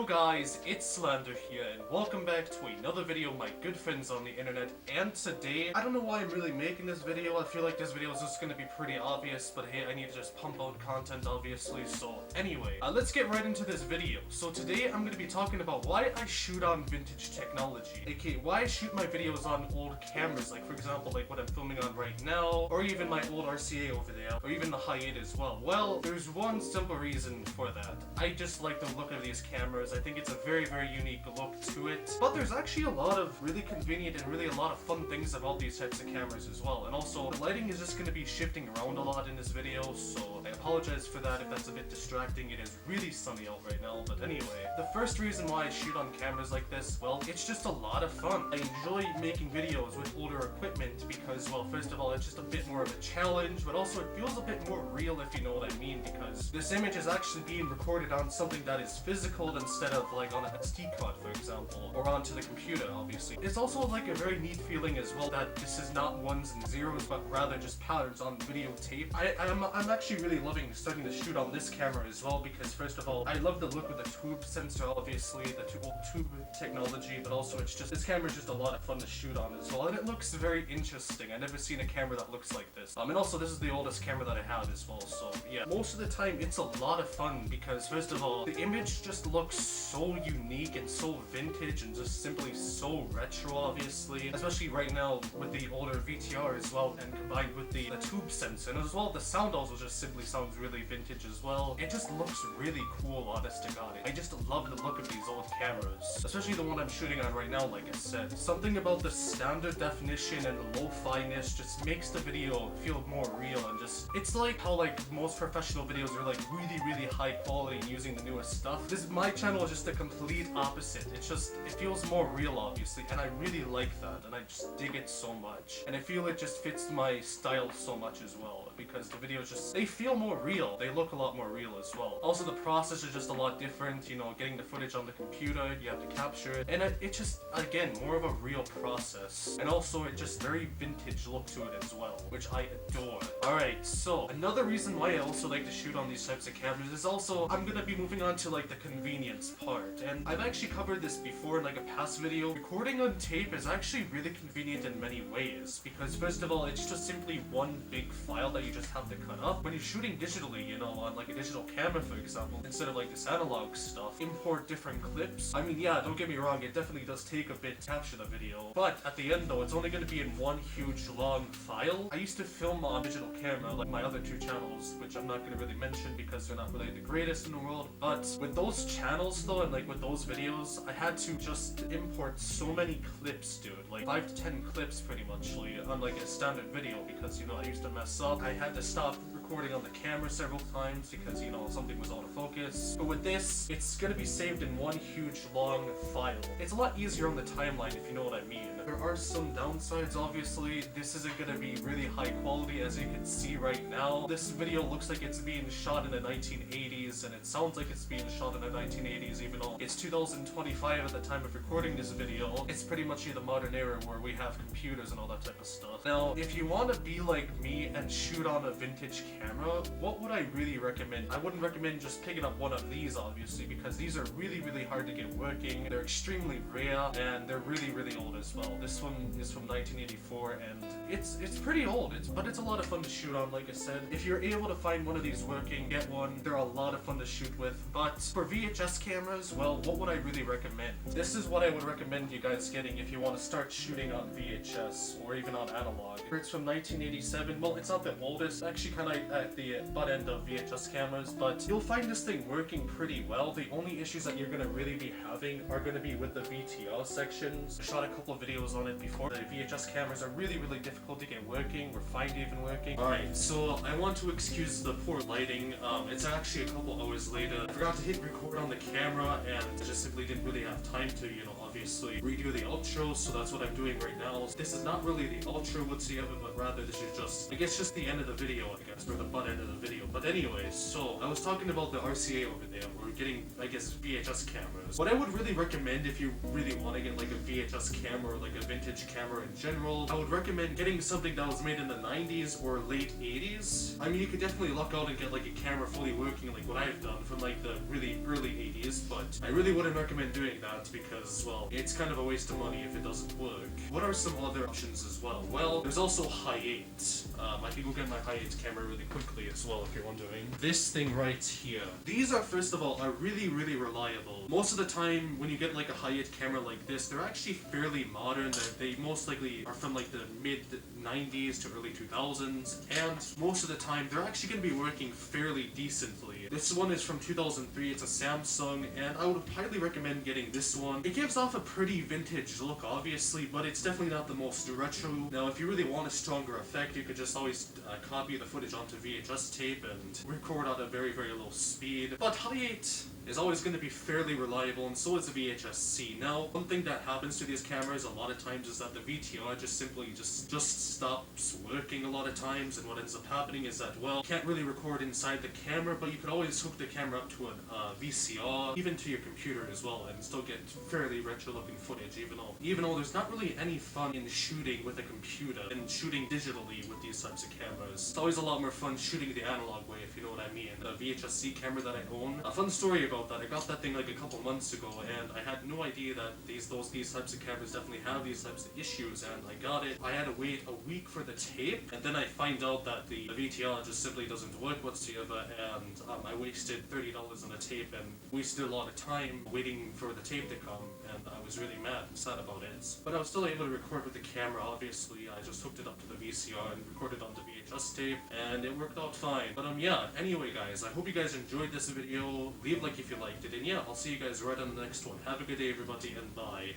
Hello guys, it's Slander here, and welcome back to another video of my good friends on the internet. And today, I don't know why I'm really making this video. I feel like this video is just gonna be pretty obvious, but hey, I need to just pump out content obviously. So anyway, let's get right into this video. So today I'm gonna be talking about why I shoot on vintage technology, aka why I shoot my videos on old cameras, like for example like what I'm filming on right now, or even my old RCA over there, or even the Hi8 as well. Well, there's one simple reason for that. I just like the look of these cameras. I think it's a very unique look to it. But there's actually a lot of really convenient and really a lot of fun things about these types of cameras as well. And also, the lighting is just going to be shifting around a lot in this video, so I apologize for that if that's a bit distracting. It is really sunny out right now, but anyway. The first reason why I shoot on cameras like this, well, it's just a lot of fun. I enjoy making videos with older equipment because, well, first of all, it's just a bit more of a challenge, but also it feels a bit more real, if you know what I mean, because this image is actually being recorded on something that is physical instead of like on a SD card, for example, or onto the computer, obviously. It's also like a very neat feeling as well that this is not ones and zeros, but rather just patterns on videotape. I'm actually really loving starting to shoot on this camera as well because, first of all, I love the look of the tube sensor, obviously, the tube technology, but also it's just, this camera is just a lot of fun to shoot on as well, and it looks very interesting. I've never seen a camera that looks like this. And also, this is the oldest camera that I have as well, so yeah. Most of the time, it's a lot of fun because, first of all, the image just looks so unique and so vintage and just simply so retro, obviously, especially right now with the older VTR as well, and combined with the tube sensor, and as well the sound also just simply sounds really vintage as well. It just looks really cool, honest to god. I just love the look of these old cameras, especially the one I'm shooting on right now. Like I said, something about the standard definition and the lo-fi-ness just makes the video feel more real, and just, it's like how like most professional videos are like really high quality and using the newest stuff. My channel is just the complete opposite. It's just, it feels more real, obviously, and I really like that, and I just dig it so much. And I feel it just fits my style so much as well, because the videos just, they feel more real. They look a lot more real as well. Also, the process is just a lot different, you know, getting the footage on the computer, you have to capture it, and it just, again, more of a real process. And also, it just very vintage look to it as well, which I adore. Alright, so, another reason why I also like to shoot on these types of cameras is also, I'm gonna be moving on to like the convenience part, and I've actually covered this before in like a past video. Recording on tape is actually really convenient in many ways, because first of all, it's just simply one big file that you just have to cut up. When you're shooting digitally, you know, on like a digital camera, for example, instead of like this analog stuff, import different clips. I mean, yeah, don't get me wrong, it definitely does take a bit to capture the video, but at the end though, it's only going to be in one huge long file. I used to film on digital camera, like my other two channels, which I'm not going to really mention because they're not really the greatest in the world, but with those channels though, and like with those videos, I had to just import so many clips, dude, like 5 to 10 clips pretty much on like a standard video, because, you know, I used to mess up. I had to stop recording on the camera several times because, you know, something was out of focus. But with this, it's gonna be saved in one huge long file. It's a lot easier on the timeline, if you know what I mean. There are some downsides, obviously. This isn't gonna be really high quality, as you can see right now. This video looks like it's being shot in the 1980s, and it sounds like it's being shot in the 1980s, even though it's 2025 at the time of recording this video. It's pretty much in the modern era where we have computers and all that type of stuff. Now, if you want to be like me and shoot on a vintage camera, what would I really recommend? I wouldn't recommend just picking up one of these, obviously, because these are really hard to get working. They're extremely rare, and they're really old as well. This one is from 1984, and it's pretty old, but it's a lot of fun to shoot on, like I said. If you're able to find one of these working, get one. They're a lot of fun to shoot with. But for VHS cameras, well, what would I really recommend? This is what I would recommend you guys getting if you want to start shooting on VHS or even on analog. It's from 1987. Well, it's not the oldest, actually kind of at the butt end of VHS cameras, but you'll find this thing working pretty well. The only issues that you're going to really be having are going to be with the VTR sections. I shot a couple of videos on it before. The VHS cameras are really difficult to get working, or find even working. Alright, so I want to excuse the poor lighting. It's actually a couple hours later. I forgot to hit record on the camera, and I just simply didn't really have time to, you know, obviously redo the outro, so that's what I'm doing right now. This is not really the outro whatsoever, but rather this is just, I guess, just the end of the video, I guess, for the butt end of the video. But anyways, so I was talking about the RCA over there. We're getting, I guess, VHS cameras. What I would really recommend if you really want to get like a VHS camera or like a vintage camera in general, I would recommend getting something that was made in the 90s or late 80s. I mean, you could definitely luck out and get like a camera fully working like what I've done from like the really early 80s, but I really wouldn't recommend doing that because, well, it's kind of a waste of money if it doesn't work. What are some other options as well? Well, there's also Hi8. I can go get my Hi8 camera really quickly as well if you're wondering. This thing right here. These are, first of all, are really reliable. Most of the time when you get like a Hi8 camera like this, they're actually fairly modern. They most likely are from like the mid 90s to early 2000s, and most of the time they're actually going to be working fairly decently. This one is from 2003, it's a Samsung, and I would highly recommend getting this one. It gives off a pretty vintage look, obviously, but it's definitely not the most retro. Now, if you really want a stronger effect, you could just always copy the footage onto VHS tape and record at a very low speed. But Hi8 is always going to be fairly reliable, and so is the VHS-C. Now, one thing that happens to these cameras a lot of times is that the VTR just simply just stops working a lot of times, and what ends up happening is that, well, you can't really record inside the camera, but you could always hook the camera up to a VCR, even to your computer as well, and still get fairly retro-looking footage, even though there's not really any fun in shooting with a computer and shooting digitally with these types of cameras. It's always a lot more fun shooting the analog way, if you know what I mean. The VHS-C camera that I own, a fun story about that, I got that thing like a couple months ago, and I had no idea that these types of cameras definitely have these types of issues, and I got it. I had to wait a week for the tape, and then I find out that the VTR just simply doesn't work whatsoever, and I wasted $30 on a tape and wasted a lot of time waiting for the tape to come, and I was really mad and sad about it. But I was still able to record with the camera, obviously. I just hooked it up to the VCR and recorded on the VHS tape, and it worked out fine. But yeah, anyway guys, I hope you guys enjoyed this video. Leave a like if you liked it, and yeah, I'll see you guys right on the next one. Have a good day everybody, and bye.